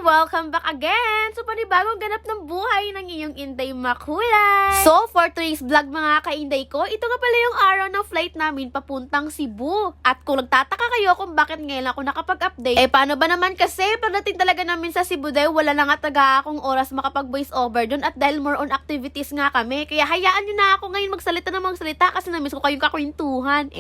Welcome back again! So, panibagong ganap ng buhay ng iyong Inday Makulay. So, for today's vlog mga ka-Inday ko, ito nga pala yung araw ng flight namin papuntang Cebu. At kung nagtataka kayo kung bakit ngayon ako nakapag-update, paano ba naman kasi pagdating talaga namin sa Cebu dahil wala na nga taga akong oras makapag-voice over dun at dahil more on activities nga kami. Kaya hayaan nyo na ako ngayon magsalita kasi namiss ko kayong kakwentuhan.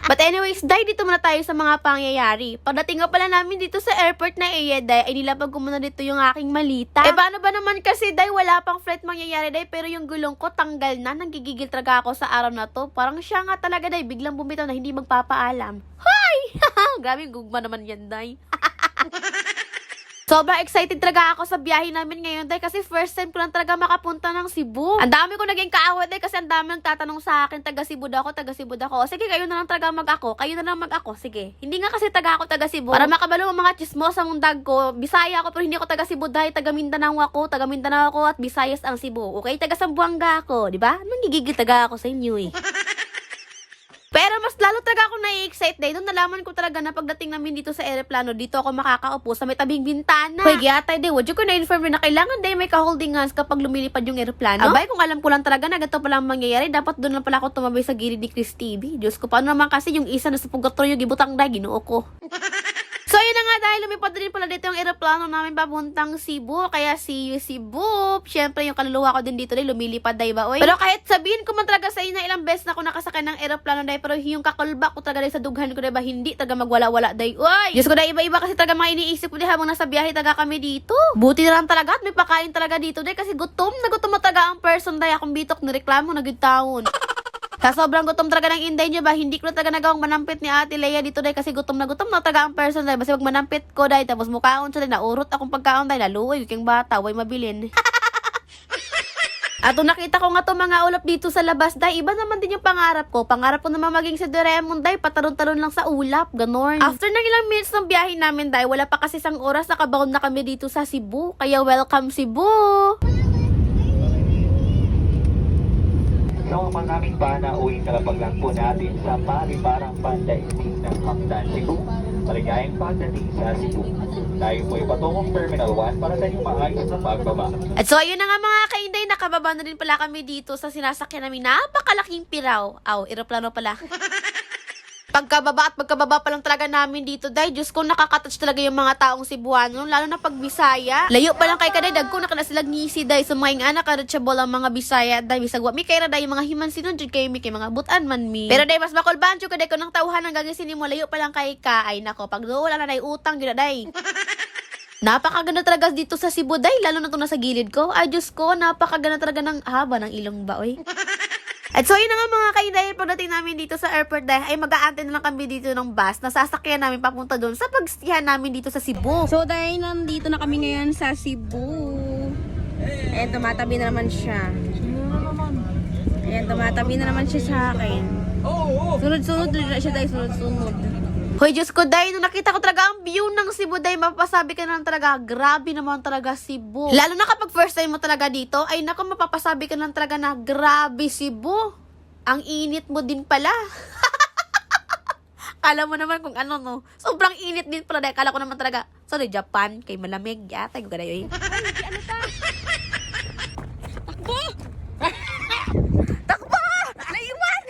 But anyways, dahil dito muna tayo sa mga pangyayari. Pagdating nga pala namin dito sa airport na Day, ay nilapag ko muna dito yung aking malita. Paano ba naman kasi dahil wala pang flight mangyayari Day, pero yung gulong ko tanggal na, nanggigigil talaga ako sa araw na to. Parang siya nga talaga Day, biglang bumitaw na hindi magpapaalam. Hoy! Grabe, gugma naman yan Day. Sobrang excited talaga ako sa biyahe namin ngayon dahil kasi first time ko lang talaga makapunta ng Cebu. Ang dami ko naging kaawat dahil kasi ang dami nagtatanong sa akin, taga Cebu daw ako, taga Cebu daw ako. Sige, kayo na lang talaga mag-ako, kayo na lang mag-ako, sige. Hindi nga kasi taga ako, taga Cebu. Para makabalo ang mga chismos sa mundag ko, Bisaya ako pero hindi ako taga Cebu dahil taga Mindanao ako at Visayas ang Cebu. Okay, taga Zamboanga ako, di ba? Nanggigigil taga ako sa inyo Pero mas lalo talaga ako na-excite dahil nung nalaman ko talaga na pagdating namin dito sa aeroplano, dito ako makakaupo sa may tabing bintana. Hoy, gyatay de, wadyo ko na-inform na kailangan dahil may ka-holding hands kapag lumilipad yung aeroplano. Abay, kung alam ko lang talaga na ganito palang mangyayari, dapat doon lang pala ako tumabay sa gilid ni Chris TV. Diyos ko, paano naman kasi yung isa na sa purgatorio gibutang na, ginoo ko. So, yun na nga dahil lumipad rin pala dito yung aeroplano namin papuntang Cebu. Kaya see you Cebu. Siyempre, yung kaluluwa ko din dito dahil lumilipad dahil ba, oy. Pero kahit sabihin ko man talaga sa inyo na ilang beses na ako nakasakay ng aeroplano dahil pero yung kakulbak ko talaga dahil sa dughan ko dahil ba hindi talaga magwala-wala dahil, oy. Diyos ko dahil iba-iba kasi talaga mga iniisip ko dahil habang nasa biyahe talaga kami dito. Buti na lang talaga at may pakain talaga dito dahil kasi gutom na talaga ang person dahil akong bitok ni reklamo na gitawon. Sa sobrang gutom talaga ng Inday nyo ba, hindi ko na talaga nagawang manampit ni Ate Leia dito dahil kasi gutom na talaga ang person dahil. Basta wag manampit ko dahil tapos mukhaon siya dahil naurot akong pagkaon dahil naluoy yung bata, way mabilin. At nung nakita ko nga to mga ulap dito sa labas dahil iba naman din yung pangarap ko. Pangarap ko naman maging si Doraemon dahil patalon-talon lang sa ulap, ganon. After ng ilang minutes ng biyahe namin dahil wala pa kasi isang oras nakabaon na kami dito sa Cebu. Kaya welcome Cebu! So, maraming pa na uwing kalapaglang po natin sa Paliparang Pandaigdig ng Hakdan, Cebu. Maligayang pagdating sa Cebu. Tayo po ay patungong Terminal 1 para sa inyong maayos na pagbaba. At so, ayun na nga mga ka-Inday, nakababa na rin pala kami dito sa sinasakyan namin. Napakalaking piraw. Aeroplano pala. Pagkababa pa lang talaga namin dito dahil Diyos ko nakakatouch talaga yung mga taong Cebuano lalo na pag Bisaya. Layo pa lang kay kaday dagko na kana sila ngisi dahil sa mga anak reachable ang mga Bisaya dahil bisagwa mi kay raday mga himan sinon jud kay mi kay mga butan man mi. Pero dahil mas makulban jud kaday ko nang tawhan ang gagisin mo layo pa lang kay ka ay nako pag wala na day utang gyud day. Napakaganda talaga dito sa Cebu dahil lalo na to nasa gilid ko. Ay Diyos ko, napakaganda talaga ng haba ng ilong ba oy. At so, yun na nga mga ka-Inday, pagdating namin dito sa airport dahil ay mag-aantay na lang kami dito ng bus na sasakyan namin papunta doon sa pagstihan namin dito sa Cebu. So, dahil nandito na kami ngayon sa Cebu. Ayan, tumatabi na naman siya. Ayan, tumatabi na naman siya sa akin. Sunod-sunod na siya dahil sunod-sunod. Hoy, Diyos ko, dahil nung nakita ko talaga ang view ng Cebu, dahil mapapasabi ka na lang talaga, grabe naman talaga Cebu. Lalo na kapag first time mo talaga dito, ay naku, mapapasabi ka na lang talaga na, grabe Cebu. Ang init mo din pala. Kala mo naman kung ano, no? Sobrang init din pala, dahil kala ko naman talaga, sorry, Japan, kay malamig, yata, yung gano'n yun. Ano ta? Takbo! Takbo! Naiwan!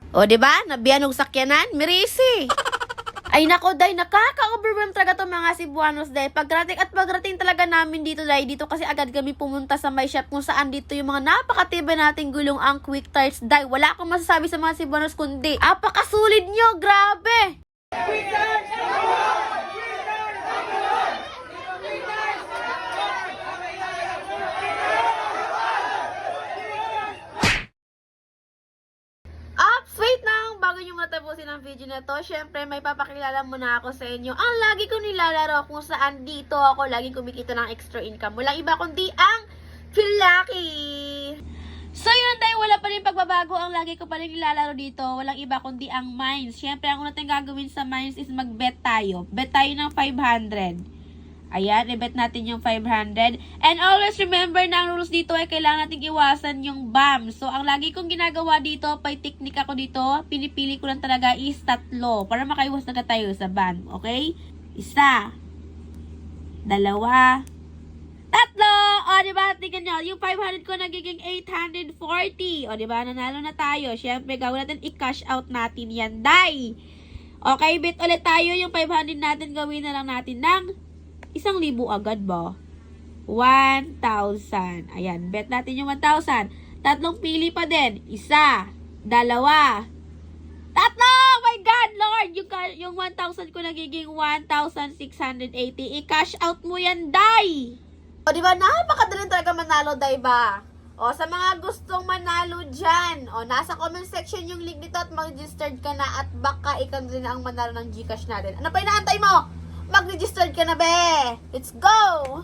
O, diba? Nabiyan ng sakyanan? Mirisi! Ay nako, dahil nakaka-overwhelm talaga itong mga Cebuanos dahil pagrating talaga namin dito dahil dito kasi agad kami pumunta sa may shop kung saan dito yung mga napakatibay nating gulong ang Quick Tarts dahil wala akong masasabi sa mga Cebuanos kundi apakasulid nyo, grabe! Quick Tarts! Wait lang, bago nyo matapusin ang video na to, syempre may papakilala muna ako sa inyo. Ang lagi ko nilalaro kung saan dito ako laging kumikita ng extra income. Walang iba kundi ang Philaki! So yun dahil wala pa rin pagbabago, ang lagi ko pa rin nilalaro dito. Walang iba kundi ang Mines. Syempre ang una tayong gagawin sa Mines is mag-bet tayo. Bet tayo ng 500. Ayan, i-bet natin yung 500. And always remember na ang rules dito ay kailangan natin iwasan yung BAM. So, ang lagi kong ginagawa dito, may technique ako dito, pinipili ko lang talaga is 3 para makaiwas na tayo sa BAM. Okay? 1, 2, 3. O, diba? Tingnan nyo. Yung 500 ko nagiging 840. O, diba? Nanalo na tayo. Siyempre, gawin natin i-cash out natin yan, day. Okay, bet ulit tayo. Yung 500 natin, gawin na lang natin ng 1,000 agad ba? 1,000. Ayan, bet natin yung 1,000. 3 pili pa din. 1, 2, 3. Oh my God, Lord! Yung 1,000 ko nagiging 1,680. I-cash out mo yan, day! O, diba? Napakadali talaga manalo, day ba? O, sa mga gustong manalo dyan, o, nasa comment section yung link nito at mag-registered ka na at baka ikaw din ang manalo ng Gcash natin. Ano pa inaantay mo? Mag-registered ka na, be! Let's go!